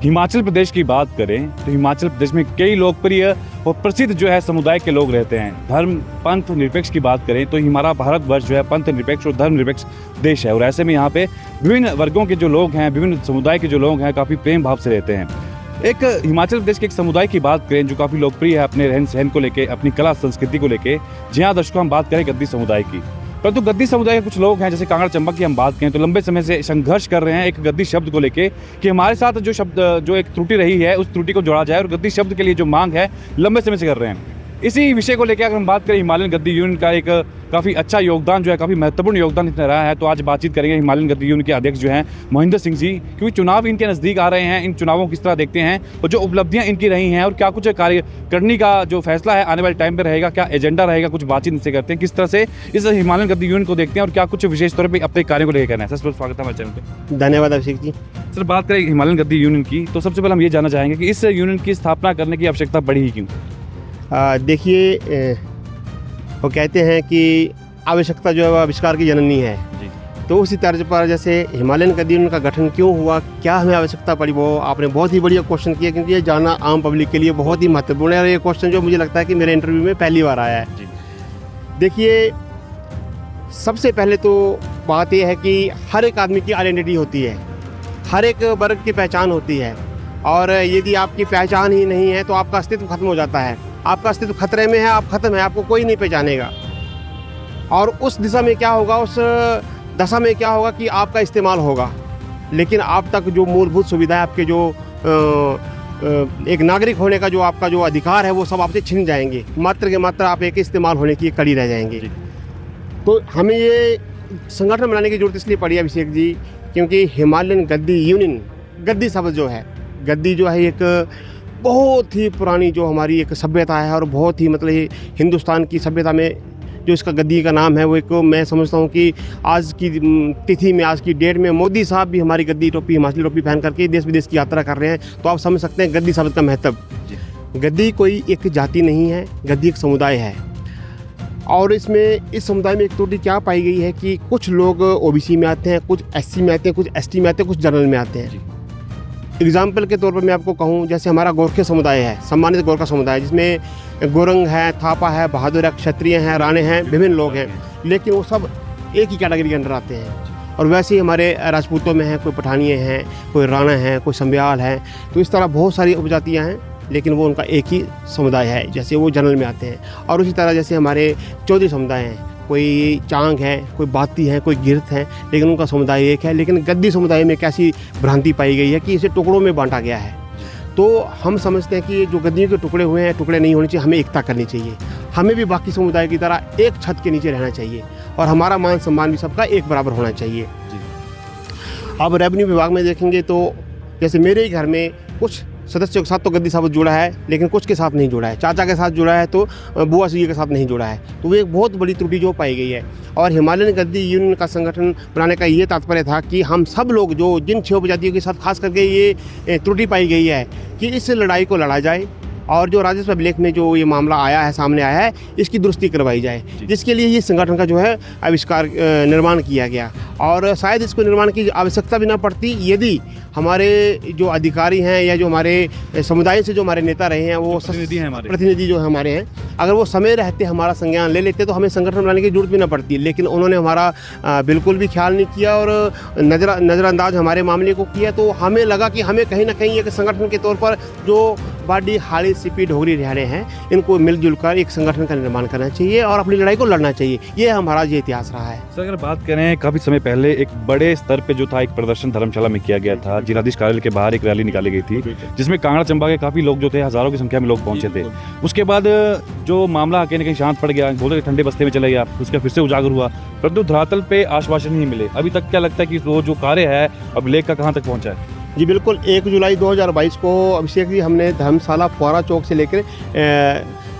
हिमाचल प्रदेश की बात करें तो हिमाचल प्रदेश में कई लोकप्रिय और प्रसिद्ध जो है समुदाय के लोग रहते हैं। धर्म पंथ निरपेक्ष की बात करें तो हमारा भारतवर्ष जो है पंथ निरपेक्ष और धर्म निरपेक्ष देश है, और ऐसे में यहाँ पे विभिन्न वर्गों के जो लोग हैं, विभिन्न समुदाय के जो लोग हैं, काफ़ी प्रेम भाव से रहते हैं। एक हिमाचल प्रदेश के एक समुदाय की बात करें जो काफ़ी लोकप्रिय है अपने रहन सहन को लेके, अपनी कला संस्कृति को लेके। जी हाँ दर्शकों, हम बात करें गद्दी समुदाय की। परंतु गद्दी समुदाय के कुछ लोग हैं, जैसे कांगड़ा चंबा की हम बात करें तो लंबे समय से संघर्ष कर रहे हैं एक गद्दी शब्द को लेके कि हमारे साथ जो शब्द जो एक त्रुटि रही है उस त्रुटि को जोड़ा जाए, और गद्दी शब्द के लिए जो मांग है लंबे समय से कर रहे हैं। इसी विषय को लेकर अगर हम बात करें, हिमालयन गद्दी यूनियन का एक काफ़ी अच्छा योगदान जो है, काफ़ी महत्वपूर्ण योगदान इसने रहा है। तो आज बातचीत करेंगे हिमालयन गद्दी यूनियन के अध्यक्ष जो हैं मोहिंदर सिंह जी, क्योंकि चुनाव इनके नज़दीक आ रहे हैं। इन चुनावों को किस तरह देखते हैं और जो उपलब्धियां इनकी रही हैं और क्या कुछ कार्य करने का जो फैसला है आने वाले टाइम पर रहेगा, क्या एजेंडा रहेगा, कुछ बातचीत इनसे करते हैं, किस तरह से इस हिमालयन गद्दी यूनियन को देखते हैं और क्या कुछ विशेष तौर पर अपने कार्यों को लेकर करना है। सर स्वागत है हमारे चैनल पर। धन्यवाद अभिषेक जी। सर बात करें हिमालयन गद्दी यूनियन की तो सबसे पहले हम ये जानना चाहेंगे कि इस यूनियन की स्थापना करने की आवश्यकता पड़ी ही क्यों? देखिए, वो कहते हैं कि आवश्यकता जो है वह आविष्कार की जननी है जी। तो उसी तर्ज पर जैसे हिमालयन गद्दी यूनियन का गठन क्यों हुआ, क्या हमें आवश्यकता पड़ी, वो आपने बहुत ही बढ़िया क्वेश्चन किया, क्योंकि ये जानना आम पब्लिक के लिए बहुत ही महत्वपूर्ण है। और ये क्वेश्चन जो मुझे लगता है कि मेरे इंटरव्यू में पहली बार आया है जी। देखिए, सबसे पहले तो बात यह है कि हर एक आदमी की आइडेंटिटी होती है, हर एक वर्ग की पहचान होती है, और यदि आपकी पहचान ही नहीं है तो आपका अस्तित्व खत्म हो जाता है। आपका अस्तित्व खतरे में है, आप खत्म है, आपको कोई नहीं पहचानेगा। और उस दिशा में क्या होगा, उस दशा में क्या होगा कि आपका इस्तेमाल होगा, लेकिन आप तक जो मूलभूत सुविधाएं, आपके जो एक नागरिक होने का जो आपका जो अधिकार है वो सब आपसे छिन जाएंगे। मात्र के मात्र आप एक इस्तेमाल होने की कड़ी रह जाएंगे। तो हमें ये संगठन बनाने की जरूरत इसलिए पड़ी अभिषेक जी, क्योंकि हिमालयन गद्दी यूनियन, गद्दी शब्द जो है, गद्दी जो है एक बहुत ही पुरानी जो हमारी एक सभ्यता है, और बहुत ही मतलब हिंदुस्तान की सभ्यता में जो इसका गद्दी का नाम है वो एक, मैं समझता हूँ कि आज की तिथि में, आज की डेट में मोदी साहब भी हमारी गद्दी टोपी, हिमाचली टोपी पहन करके देश विदेश की यात्रा कर रहे हैं। तो आप समझ सकते हैं गद्दी शब्द का महत्व। गद्दी कोई एक जाति नहीं है, गद्दी एक समुदाय है। और इसमें इस समुदाय में एक त्रुटि क्या पाई गई है कि कुछ लोग ओबीसी में आते हैं, कुछ एससी में आते हैं, कुछ एसटी में आते हैं, कुछ जनरल में आते हैं। एग्जाम्पल के तौर पर मैं आपको कहूँ, जैसे हमारा गोरखे समुदाय है, सम्मानित गोरखा समुदाय, जिसमें गोरंग है, थापा है, बहादुर है, क्षत्रिय हैं, राणे हैं, विभिन्न लोग हैं, लेकिन वो सब एक ही कैटेगरी के अंदर आते हैं। और वैसे ही हमारे राजपूतों में हैं, कोई पठानिये हैं, कोई राणा हैं, कोई संब्याल हैं। तो इस तरह बहुत सारी उपजातियाँ हैं, लेकिन वो उनका एक ही समुदाय है, जैसे वो जनरल में आते हैं। और उसी तरह जैसे हमारे चौधरी समुदाय हैं, कोई चांग है, कोई बाती है, कोई गिरत है, लेकिन उनका समुदाय एक है। लेकिन गद्दी समुदाय में एक ऐसी भ्रांति पाई गई है कि इसे टुकड़ों में बांटा गया है। तो हम समझते हैं कि जो गद्दियों के टुकड़े हुए हैं, टुकड़े नहीं होने चाहिए, हमें एकता करनी चाहिए। हमें भी बाकी समुदाय की तरह एक छत के नीचे रहना चाहिए, और हमारा मान सम्मान भी सबका एक बराबर होना चाहिए। अब रेवेन्यू विभाग में देखेंगे तो जैसे मेरे ही घर में कुछ सदस्यों के साथ तो गद्दी शब्द जुड़ा है, लेकिन कुछ के साथ नहीं जुड़ा है। चाचा के साथ जुड़ा है तो बुआ जी के साथ नहीं जुड़ा है। तो वो एक बहुत बड़ी त्रुटि जो पाई गई है। और हिमालयन गद्दी यूनियन का संगठन बनाने का ये तात्पर्य था कि हम सब लोग जो जिन 6 उपजातियों के साथ खास करके ये त्रुटि पाई गई है कि इस लड़ाई को लड़ा जाए, और जो राजस्व अभिलेख में जो ये मामला आया है, सामने आया है, इसकी दुरुस्ती करवाई जाए, जिसके लिए ये संगठन का जो है आविष्कार निर्माण किया गया। और शायद इसको निर्माण की आवश्यकता भी ना पड़ती यदि हमारे जो अधिकारी हैं या जो हमारे समुदाय से जो हमारे नेता रहे हैं, वो प्रतिनिधि जो हमारे हैं, अगर वो समय रहते हमारा संज्ञान ले लेते तो हमें संगठन बनाने की जरूरत भी ना पड़ती। लेकिन उन्होंने हमारा बिल्कुल भी ख्याल नहीं किया और नज़रअंदाज हमारे मामले को किया। तो हमें लगा कि हमें कहीं ना कहीं एक संगठन के तौर पर जो बाडी, हाड़ी, सिपी, ढोगरी, रिहाड़े हैं, इनको मिलजुल कर एक संगठन का निर्माण करना चाहिए और अपनी लड़ाई को लड़ना चाहिए। ये हमारा ये इतिहास रहा है। सर अगर बात करें, काफ़ी समय पहले एक बड़े स्तर पे जो था एक प्रदर्शन धर्मशाला में किया गया था। जिलाधीश कार्यालय के बाहर एक रैली निकाली गई थी, जिसमें कांगड़ा चंबा के काफ़ी लोग जो थे, हज़ारों की संख्या में लोग पहुंचे थे। उसके बाद जो मामला कहीं ना कहीं शांत पड़ गया, बोलते ठंडे बस्ते में चले गया, उसका फिर से उजागर हुआ, परंतु धरातल पे आश्वासन नहीं मिले। अभी तक क्या लगता है कि वो जो कार्य है अभिलेख का कहाँ तक पहुँचा है? जी बिल्कुल, 1 जुलाई 2022 को अभिषेक जी हमने धर्मशाला फुआरा चौक से लेकर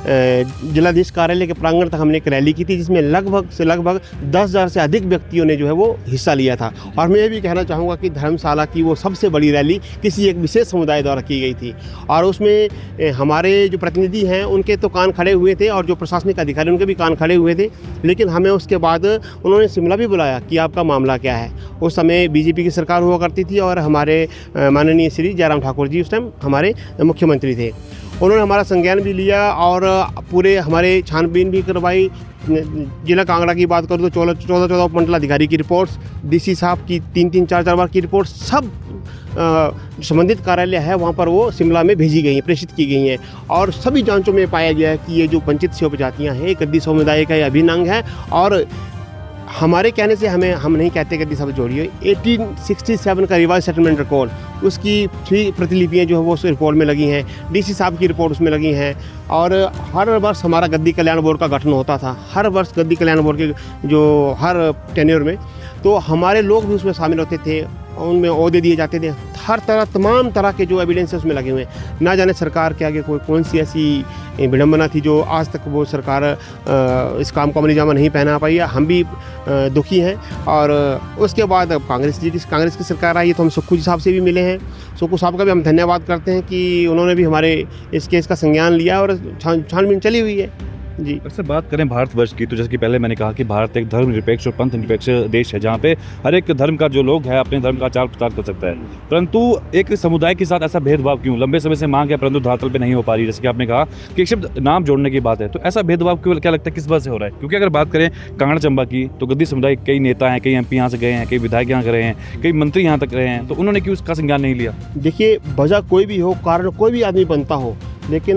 जिलाधीश कार्यालय के प्रांगण तक हमने एक रैली की थी, जिसमें लगभग 10,000 से अधिक व्यक्तियों ने जो है वो हिस्सा लिया था। और मैं ये भी कहना चाहूँगा कि धर्मशाला की वो सबसे बड़ी रैली किसी एक विशेष समुदाय द्वारा की गई थी, और उसमें हमारे जो प्रतिनिधि हैं उनके तो कान खड़े हुए थे, और जो प्रशासनिक अधिकारी उनके भी कान खड़े हुए थे। लेकिन हमें उसके बाद उन्होंने शिमला भी बुलाया कि आपका मामला क्या है। उस समय बीजेपी की सरकार हुआ करती थी, और हमारे माननीय श्री जयराम ठाकुर जी उस टाइम हमारे मुख्यमंत्री थे। उन्होंने हमारा संज्ञान भी लिया और पूरे हमारे छानबीन भी करवाई। जिला कांगड़ा की बात करूँ तो 14 उपमंडलाधिकारी की रिपोर्ट्स, डीसी साहब की 3-3, 4-4 बार की रिपोर्ट्स, सब संबंधित कार्यालय है वहाँ पर वो शिमला में भेजी गई हैं, प्रेषित की गई हैं। और सभी जांचों में पाया गया है कि ये जो वंचित से उपजातियाँ हैं, गद्दी समुदाय का ये अभिन्न अंग है। और हमारे कहने से हम नहीं कहते गद्दी शब्द जोड़िए, 1867 का रिवाइज सेटलमेंट रिकॉर्ड, उसकी 3 प्रतिलिपियाँ जो है वो उस रिपोर्ट में लगी हैं, डीसी साहब की रिपोर्ट उसमें लगी हैं। और हर वर्ष हमारा गद्दी कल्याण बोर्ड का गठन होता था, हर वर्ष गद्दी कल्याण बोर्ड के जो हर टेन्योर में, तो हमारे लोग भी उसमें शामिल होते थे, उनमें ओहदे दिए जाते थे। हर तरह तमाम तरह के जो एविडेंस उसमें लगे हुए हैं। ना जाने सरकार के आगे कौन सी ऐसी विडम्बना थी जो आज तक वो सरकार इस काम को अमली जामा नहीं पहना पाई है। हम भी दुखी हैं। और उसके बाद अब कांग्रेस की सरकार आई है, तो हम सुक्खू जी साहब से भी मिले हैं। सुक्खू साहब का भी हम धन्यवाद करते हैं कि उन्होंने भी हमारे इस केस का संज्ञान लिया और छानबीन चली हुई है जी। अक्सर बात करें भारतवर्ष की, तो जैसे कि पहले मैंने कहा कि भारत एक धर्मनिरपेक्ष और पंथ निरपेक्ष देश है, जहाँ पे हर एक धर्म का जो लोग है अपने धर्म का आचार प्रचार कर सकता है। परंतु एक समुदाय के साथ ऐसा भेदभाव क्यों? लंबे समय से मांग है परंतु धरातल पे नहीं हो पा रही। जैसे कि आपने कहा कि एक शब्द नाम जोड़ने की बात है, तो ऐसा भेदभाव क्यों, क्या लगता है किस वजह से हो रहा है? क्योंकि अगर बात करें कांगड़ा चंबा की, तो गद्दी समुदाय कई नेता हैं, कई एमपी यहाँ से गए हैं, कई विधायक यहाँ गए हैं, कई मंत्री यहाँ तक रहे हैं, तो उन्होंने क्यों इसका संज्ञान नहीं लिया? देखिए, वजह कोई भी हो, कारण कोई भी आदमी बनता हो, लेकिन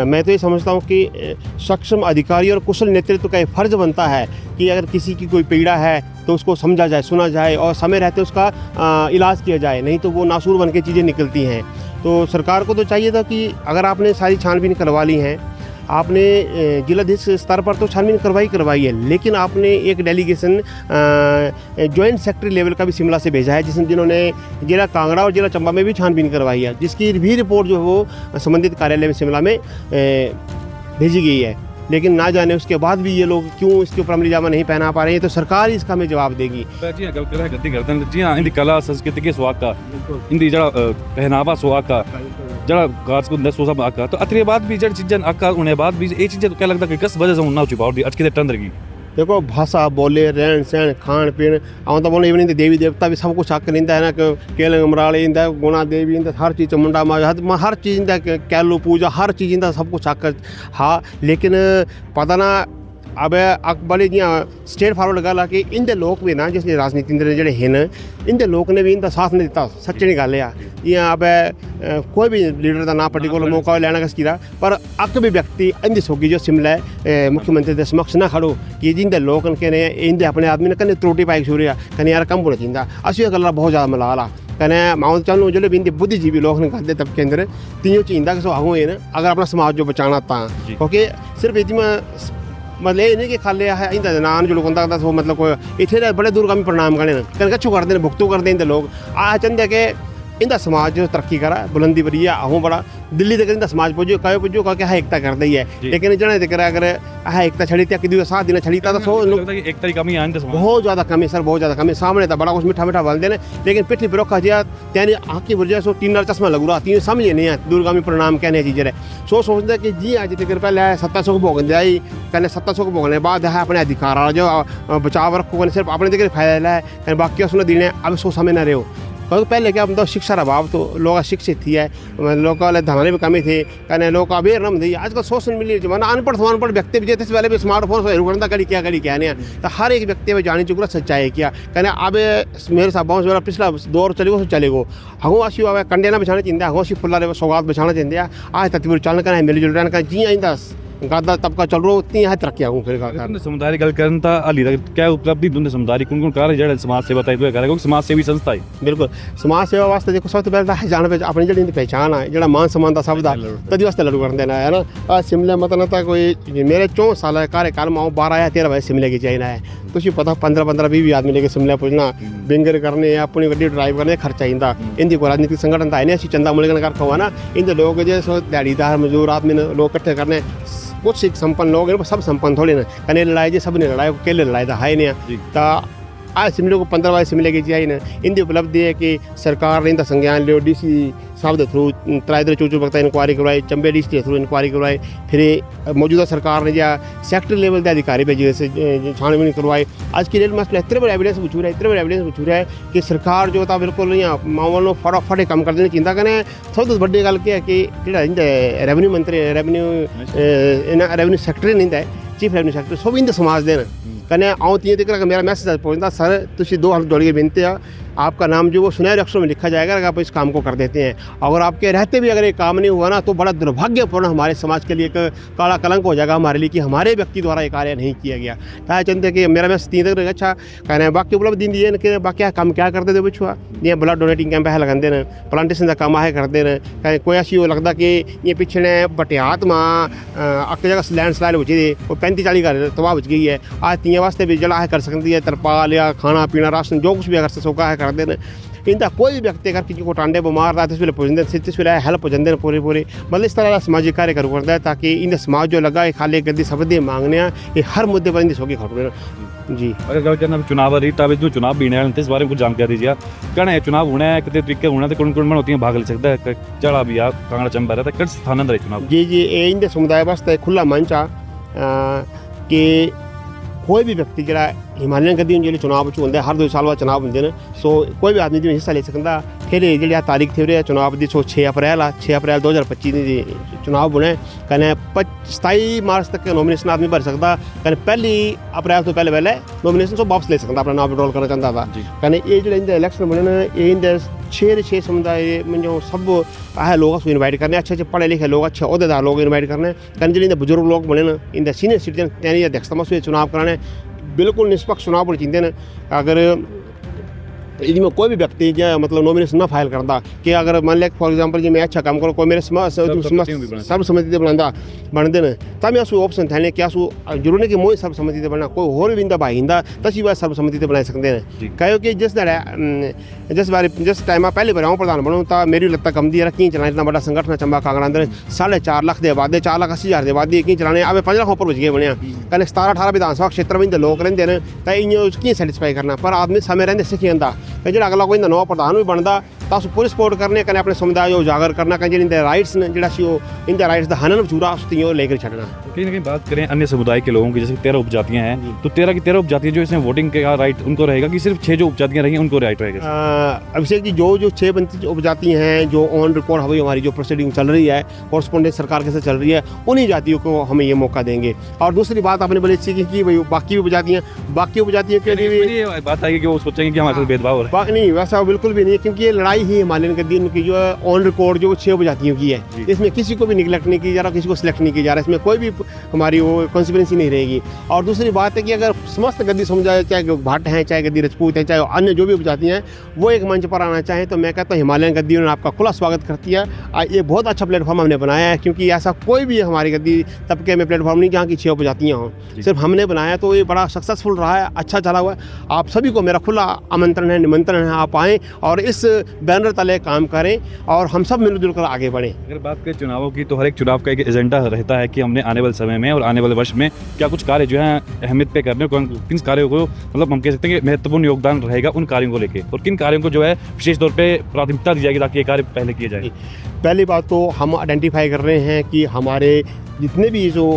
मैं तो ये समझता हूँ कि सक्षम अधिकारी और कुशल नेतृत्व का ये फर्ज बनता है कि अगर किसी की कोई पीड़ा है तो उसको समझा जाए, सुना जाए और समय रहते उसका इलाज किया जाए, नहीं तो वो नासूर बन के चीज़ें निकलती हैं। तो सरकार को तो चाहिए था कि अगर आपने सारी छानबीन करवा ली हैं, आपने जिलाधीश स्तर पर तो छानबीन करवाई है, लेकिन आपने एक डेलीगेशन जॉइंट सेक्रेटरी लेवल का भी शिमला से भेजा है, जिन्होंने जिला कांगड़ा और जिला चंबा में भी छानबीन करवाई है, जिसकी भी रिपोर्ट जो है वो संबंधित कार्यालय में शिमला में भेजी गई है। लेकिन ना जाने उसके बाद भी ये लोग क्यों इसके ऊपर अमली जामा नहीं पहना पा रहे हैं, तो सरकार ही इसका हमें जवाब देगी। जी हाँ, गल कर गद्दी करते हैं जी हाँ, इंदी कला संस्कृति के स्वाद का, इंदी जड़ा पहनावा स्वाद का, जड़ा काज को दस सोसा आका, तो अतरे बाद भी जड़ चीज़ें आका उन्हें बाद भी ये चीज़ें तो क्या लगता है कि किस वजह से उन्ना छुपा और आज के टंदर की देखो, भाषा बोले, रहन सहन, खान पीन, तो बोले इवन देवी देवता भी सब कुछ आकर इंदा है ना, केलंग मराले इंदा, गुणा देवी इंदा, हर चीज़ मुंडा माँ हर चीज़ इंदा, कैलू पूजा हर चीज़ इंदा सब कुछ आकर। हाँ, लेकिन पता ना अब बड़े जियां स्टेट फॉरवर्ड गल आ कि इंदे लोग भी ना, जिसने राजनीति जेडे हैं इंदे लोग ने भी इंदा साथ नहीं दिता। सच्ची नहीं गल है जियां अब कोई भी लीडर का ना पर्टिकुलर मौका लेना किसी का, पर अक भी व्यक्ति इंदी सोगी जो शिमला मुख्यमंत्री के समक्ष ना खड़ो कि जिंदे लोग ने इंदे अपने आदमी ने कन्ने त्रुटि पाई छुड़िया कन्ने यार कम होना चाहिए। असी गल बहुत ज़्यादा मलाल आ कने माउंट चालू जो इंदे बुद्धिजीवी लोग ने गलते तबके अंदर तीनों चीज़ कि आगू है ना, अगर अपना समाज जो बचाना ता, क्योंकि सिर्फ इतनी मतलब ये नहीं कि खाली है इंदा नान जो लोग वो मतलब कोई इतने बड़े दूरगामी परिणाम करने कन कच्छू करते हैं, भुगतू करते इंदे लोग आ चाहते कि इंदा समाज जो तरक्की करा, बुलंदी बरी है, आहूँ बड़ा दिल्ली तक इंदा समाज पुजो पुजो कह के एकता करता ही है। लेकिन जने तक अगर एकता छड़ी तक कि साथ दिन छड़ी था तो एक तरीका में बहुत ज़्यादा कमी सर, बहुत ज़्यादा कमी। सामने था बड़ा कुछ मीठा मीठा बोलते हैं, लेकिन पिठी पर रखा जिया त्यानी आँख की वजह से 3 चश्मा लगू रहा, तीन समझे नहीं है दूरगामी परिणाम कहने चीज़ें है। सोचते कि जी आज तक पहले 700 को भोगन दिया कहने 700 को भोगने बाद है अपने अधिकार जो बचाव रखो, सिर्फ अपने तक फायदा है कहीं बाकी सुना देने। अब सो समय ना रहो, क्योंकि पहले क्या मतलब शिक्षा का अभाव, तो लोग शिक्षित थी है, लोग धमाने भी कमी थे कहने लोग अवेयर नम थी। आजकल सोशल मीडिया जमाना अनपढ़ व्यक्ति भी जैसे पहले भी स्मार्टफोन से कड़ी क्या नहीं है, तो हर एक व्यक्ति में जानी चुका सच्चाई क्या कहने। अब मेरे साथ बहुत मेरा पिछला दौर चलेगो हूँ असी कंडे ना बिछाना चाहिए, हूँ असी फुला सौगात बिछाना चाहिए। आज तक चलन करना मिलजुल रहना का जी आइंदा गादा तबका चल रहा उतनी है तरक्की आगू फिर समुदाय गल करन ता अली क्या उपलब्धि दुंदे समुदाय कौन कार्य जड़ समाज सेवा ताई तो करे समाज सेवी संस्था है। बिल्कुल, समाज सेवा वास्ते देखो सबसे पहले है जान अपनी जड़ी पहचान है, जड़ा मान सम्मान का शब्द है तभी वास्ते लड़ू कर देना है ना। शिमले मतलब कोई मेरे 4 साल कार्यकाल में 12 या 13 बजे शिमले की जाना है, ਤੁਸੀਂ ਪਤਾ 15-20 ਆਦਮੀ ਲੈ ਕੇ ਸ਼ਿਮਲਾ ਪੁੱਜਣਾ ਬਿੰਗਰ ਕਰਨੇ ਆਪਣੀ ਗੱਡੀ ਡਰਾਈਵ ਕਰਨੇ ਖਰਚਾ ਆਇੰਦਾ ਇਹਦੀ ਕੋਈ ਰਾਜਨੀਤਿਕ ਸੰਗਠਨ ਤਾਂ ਹੈ ਨਹੀਂ ਅਸੀਂ ਚੰਦਾ ਮੁਲਗਣ ਕਰਕੇ ਹੋਆ ਨਾ ਇਹਦੇ ਲੋਕ ਜੇ ਸੋ ਦਿਹਾੜੀਦਾਰ ਮਜ਼ਦੂਰ आदमी ने लोग इकट्ठे करने कुछ संपन्न लोग हैं सब संपन्न थोड़े ना कने लड़ाई जी सब ने लड़ाई अकेले लड़ाई तो है नहीं तो आज शिमले को 15 बार शिमले की चाहिए ना इनकी उपलब्धि है कि सरकार ने इनका संज्ञान लियो डीसी साहब के थ्रू त्राइदर चूचू वक्त इंक्वायरी करवाई चंबे डीसी के थ्रू इंक्वायरी करवाई फिर मौजूदा सरकार ने या सेक्टर लेवल के अधिकारी भेजे जैसे छानबीन करवाई आज की डेट में इतने बड़े एविडेंस पूछ रहा है कि सरकार जो था बिल्कुल यहाँ मामलों फटाफट काम कर देने चिंता करें सब तो बड़ी गल क्या है कि रेवन्यू मंत्री रेवन्यू सैक्टरी नहीं है चीफ रेवन्यू सैक्टरी सब इन समाज देना कने आऊँ तीन तक मेरा मैसेज पहुँचता सर तुम 2 हाथ जोड़ के बेनते हैं आपका नाम जो वो सुनहरे अक्षरों में लिखा जाएगा अगर आप इस काम को कर देते हैं अगर आपके रहते भी अगर ये काम नहीं हुआ ना तो बड़ा दुर्भाग्यपूर्ण हमारे समाज के लिए एक काला कलंक हो जाएगा हमारे लिए कि हमारे व्यक्ति द्वारा ये कार्य नहीं किया गया था चलते कि मेरा मैसेज 3 तक अच्छा कहना है बाकी उपलब्ध दिन दिए कि बाकी काम क्या करते थे पिछुआ ये ब्लड डोनेटिंग कैंप है लगाते हैं प्लांटेशन का काम है करते हैं कोई ऐसी वो लगता कि ये पिछले बटियात में अक जगह लैंडस्लाइड हो थी वो 35-40 घर तबाह बच गई है आज तीन वास्ते भी जड़ा है कर सकती है तरपाल या खाना पीना राशन जो कुछ भी अगर से सौका है कर देना इनका कोई भी व्यक्ति अगर किसी को टांडे बीमार रहा तो पुजते हेल्प हो जाते पूरी मतलब इस तरह का सामाजिक कार्य करूँ करता है ताकि इन समाज जो लगा है खाली गद्दी शब्द मांगने ये हर मुद्दे पर इनकी सौगी खड़े जी अगर कहना चुनाव रीता जो चुनाव भी आने इस बारे में कुछ जानकारी दीजिए कहना है चुनाव होना है कितने तरीके होना तो कौन कौन होती है भाग ले सकता है चढ़ा भी आ कांगड़ा चंबा रहता है किस स्थान रहे चुनाव जी ये इन समुदाय वास्ते खुला मंच आ कि कोई भी व्यक्ति जरा हिमालयन गद्दी जो चुनाव होंगे हर 2 साल बाद चुनाव होंगे सो कोई भी आदमी जो हिस्सा ले सकता फिर जी तारीख थी चुनाव की 6 अप्रैल 2025 की चुनाव होने कने 27 मार्च तक नॉमिनेशन आदमी भर सकता कने 1 अप्रैल तो पहले नॉमिनेशन से वापस ले सकता अपना नाम विड्रॉल करना चाहता था कने ये जो इलेक्शन बने ये 6 समुदाय में जो सब है लोग उसको इन्वाइट करने अच्छे पढ़े लिखे लोग अच्छे अहदेदार लोग इन्वाइट करने कने जो बुजुर्ग लोग बने इन सीनियर सिटीजन त्यानी अध्यक्षता में चुनाव कराने बिल्कुल निष्पक्ष चुनाव पर चिंतन अगर इसमें कोई भी व्यक्ति मतलब नॉमिनेशन ना फाइल करता कि अगर मान लिया फॉर एग्जांपल जी मैं अच्छा काम करूँ कोई मेरे सर्वसम्मति बनता बनते हैं तब मैं ऑप्शन थे क्या जरूर नहीं कि मोई सर्वसम्मति बनना कोई होर भी भाईंदा तसी बात सर्वसम्मति बना सकते हैं कहो कि जिस टाइम पहले बार प्रधान बनूँ तो मेरी लत्ता कम दी की चलाने इतना बड़ा संगठन चंबा कांगड़ा अंदर 4.5 लाख के आबादी 4,80,000 की आबादी की चलाने अब 5 लाख ऊपर बच गए बने कल 17-18 विधानसभा क्षेत्र में लोग रहते हैं तो इं सैटिस्फाई करना पर आदमी समय रहते सीखी जाता जो अगला कोई नवा प्रधान भी बनता तो उस पूरी सपोर्ट करने कने अपने समुदाय को उजागर करना कहीं इनके राइट्स ने जो इनके राइट्स का हनन चूरा उसको लेकर छड़ना कहीं ना कहीं बात करें अन्य समुदाय के लोगों की जैसे 13 उपजातियां हैं तो 13 की 13 उपजातियां जो इसमें वोटिंग का राइट उनको रहेगा कि सिर्फ 6 जो उपजातियां रही उनको राइट रहेगा अभिषेक जी जो 6 उपजाति हैं जो ऑन रिकॉर्ड हुई हमारी जो प्रोसीडिंग चल रही है कॉरस्पॉन्डेंस सरकार के साथ चल रही है उन्हीं जातियों को हमें ये मौका देंगे और दूसरी बात आपने बड़ी अच्छी की कि भाई बाकी उपजातियों के लिए भी बात आएगी कि वो सोचेंगे कि हमारे साथ भेदभाव हो रहा है नहीं वैसा बिल्कुल भी नहीं है क्योंकि ये लड़ाई ही हिमालयन गद्दी की जो है ऑन रिकॉर्ड जो 6 उपजातियों की है इसमें किसी को भी निगलेक्ट नहीं किया जा रहा किसी को सिलेक्ट नहीं किया जा रहा इसमें कोई भी हमारी वो कॉन्सिक्वेंसी नहीं रहेगी और दूसरी बात है कि अगर समस्त गद्दी समुदाय चाहे भाट हैं चाहे गद्दी राजपूत हैं चाहे अन्य जो भी उपजाति हैं वो एक मंच पर आना चाहें तो मैं कहता हूँ हिमालयन गद्दी ने आपका खुला स्वागत करती है ये बहुत अच्छा प्लेटफॉर्म हमने बनाया है क्योंकि ऐसा कोई भी हमारी गद्दी तबके में प्लेटफॉर्म नहीं जहाँ की 6 उपजातियाँ हों सिर्फ हमने बनाया तो ये बड़ा सक्सेसफुल रहा है अच्छा चला हुआ है आप सभी को मेरा खुला आमंत्रण है निमंत्रण है आप आएँ और इस बैनर तले काम करें और हम सब मिलजुल कर आगे बढ़ें। अगर बात करें चुनावों की तो हर एक चुनाव का एक एजेंडा रहता है कि हमने आने वाले समय में और आने वाले वर्ष में क्या कुछ कार्य जो है अहमियत पे करने किन कार्यों को मतलब हम कह सकते हैं कि महत्वपूर्ण योगदान रहेगा उन कार्यों को लेकर और किन कार्यों को जो है विशेष तौर पर प्राथमिकता दी जाएगी ताकि ये कार्य पहले किए जाए। पहली बात तो हम आइडेंटिफाई कर रहे हैं कि हमारे जितने भी जो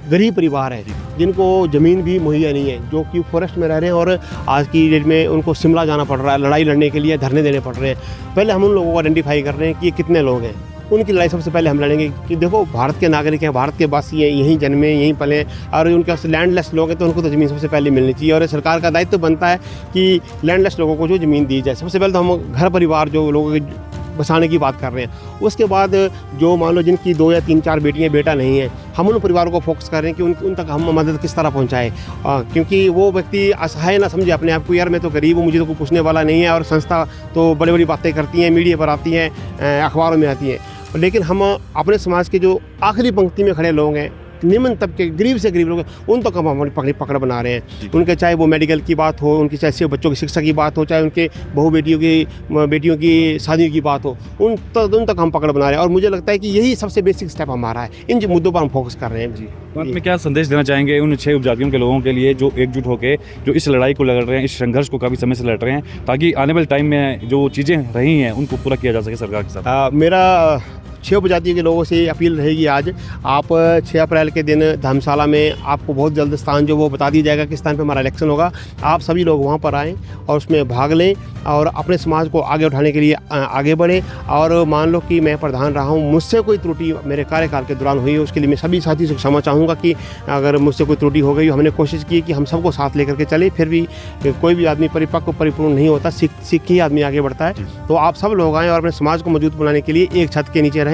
गरीब परिवार हैं जिनको ज़मीन भी मुहैया नहीं है जो कि फॉरेस्ट में रह रहे हैं और आज की डेट में उनको शिमला जाना पड़ रहा है लड़ाई लड़ने के लिए धरने देने पड़ रहे हैं पहले हम उन लोगों को आइडेंटिफाई कर रहे हैं कि ये कितने लोग हैं उनकी लड़ाई सबसे पहले हम लड़ेंगे कि देखो भारत के नागरिक हैं भारत के वासी हैं यहीं जन्मे यहीं पले और उनके पास लैंडलेस लोग हैं तो उनको तो ज़मीन सबसे पहले मिलनी चाहिए और सरकार का दायित्व बनता है कि लैंडलेस लोगों को जो ज़मीन दी जाए सबसे पहले तो हम घर परिवार जो लोगों के बसाने की बात कर रहे हैं उसके बाद जो मान लो जिनकी 2 या 3-4 बेटियां बेटा नहीं है हम उन परिवारों को फोकस कर रहे हैं कि उन तक हम मदद किस तरह पहुंचाएं क्योंकि वो व्यक्ति असहाय ना समझे अपने आप को यार मैं तो गरीब हूँ मुझे तो कोई पूछने वाला नहीं है और संस्था तो बड़ी बड़ी बातें करती हैं मीडिया पर आती हैं अखबारों में आती हैं लेकिन हम अपने समाज के जो आखिरी पंक्ति में खड़े लोग हैं निम्न तबके गरीब से गरीब लोग उन तक हम हमारी पकड़ बना रहे हैं। उनके चाहे वो मेडिकल की बात हो, उनकी चाहे बच्चों की शिक्षा की बात हो, चाहे उनके बहू बेटियों की शादियों की बात हो, उन तक हम पकड़ बना रहे हैं। और मुझे लगता है कि यही सबसे बेसिक स्टेप हमारा है, इन जो मुद्दों पर हम फोकस कर रहे हैं। जी, तो अंत में क्या संदेश देना चाहेंगे उन 6 उपजातियों के लोगों के लिए जो एकजुट होकर जो इस लड़ाई को लड़ रहे हैं, इस संघर्ष को काफ़ी समय से लड़ रहे हैं, ताकि आने वाले टाइम में जो चीज़ें रही हैं उनको पूरा किया जा सके सरकार के साथ? मेरा 6 उपजातियों के लोगों से अपील रहेगी, आज आप 6 अप्रैल के दिन धर्मशाला में आपको बहुत जल्द स्थान जो वो बता दिया जाएगा किस स्थान पे हमारा इलेक्शन होगा। आप सभी लोग वहाँ पर आएँ और उसमें भाग लें और अपने समाज को आगे उठाने के लिए आगे बढ़ें। और मान लो कि मैं प्रधान रहा हूँ, मुझसे कोई त्रुटि मेरे कार्यकाल के दौरान हुई है, उसके लिए मैं सभी साथी से क्षमा चाहूँगा कि अगर मुझसे कोई त्रुटि हो गई। हमने कोशिश की कि हम सबको साथ लेकर के चले, फिर भी कोई भी आदमी परिपक्व परिपूर्ण नहीं होता, सीख के ही आदमी आगे बढ़ता है। तो आप सब लोग आएँ और अपने समाज को मजबूत बनाने के लिए एक छत के नीचे रहें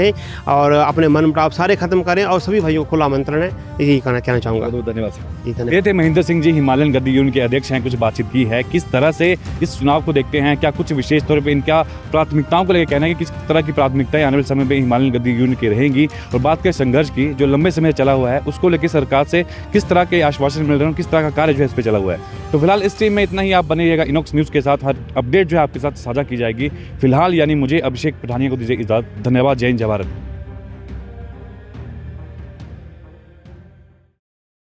और अपने मन मुटाव सारे खत्म करें। और सभी भाइयों को खुला आमंत्रण है, यही कहना चाहूँगा। बहुत धन्यवाद सर। जी, धन्यवाद। ये थे महेंद्र सिंह जी, हिमालयन गद्दी यूनियन के अध्यक्ष हैं। कुछ बातचीत की है, किस तरह से इस चुनाव को देखते हैं, क्या कुछ विशेष तौर पे इनका प्राथमिकताओं को लेकर कहना है कि किस तरह की प्राथमिकताएं आने वाले समय में हिमालयन गद्दी यूनियन की रहेंगी। और बात करें संघर्ष की, जो लंबे समय चला हुआ है, उसको लेकर सरकार से किस तरह के आश्वासन मिल रहे हैं, किस तरह का कार्य जो है इस पर चला हुआ है। तो फिलहाल इस टीम में इतना ही। आप बने रहिएगा इनॉक्स न्यूज़ के साथ, हर अपडेट जो है आपके साथ साझा की जाएगी। फिलहाल यानी मुझे अभिषेक पठानिया को दीजिए इजाज़त। धन्यवाद। जय हिंद, जय भारत।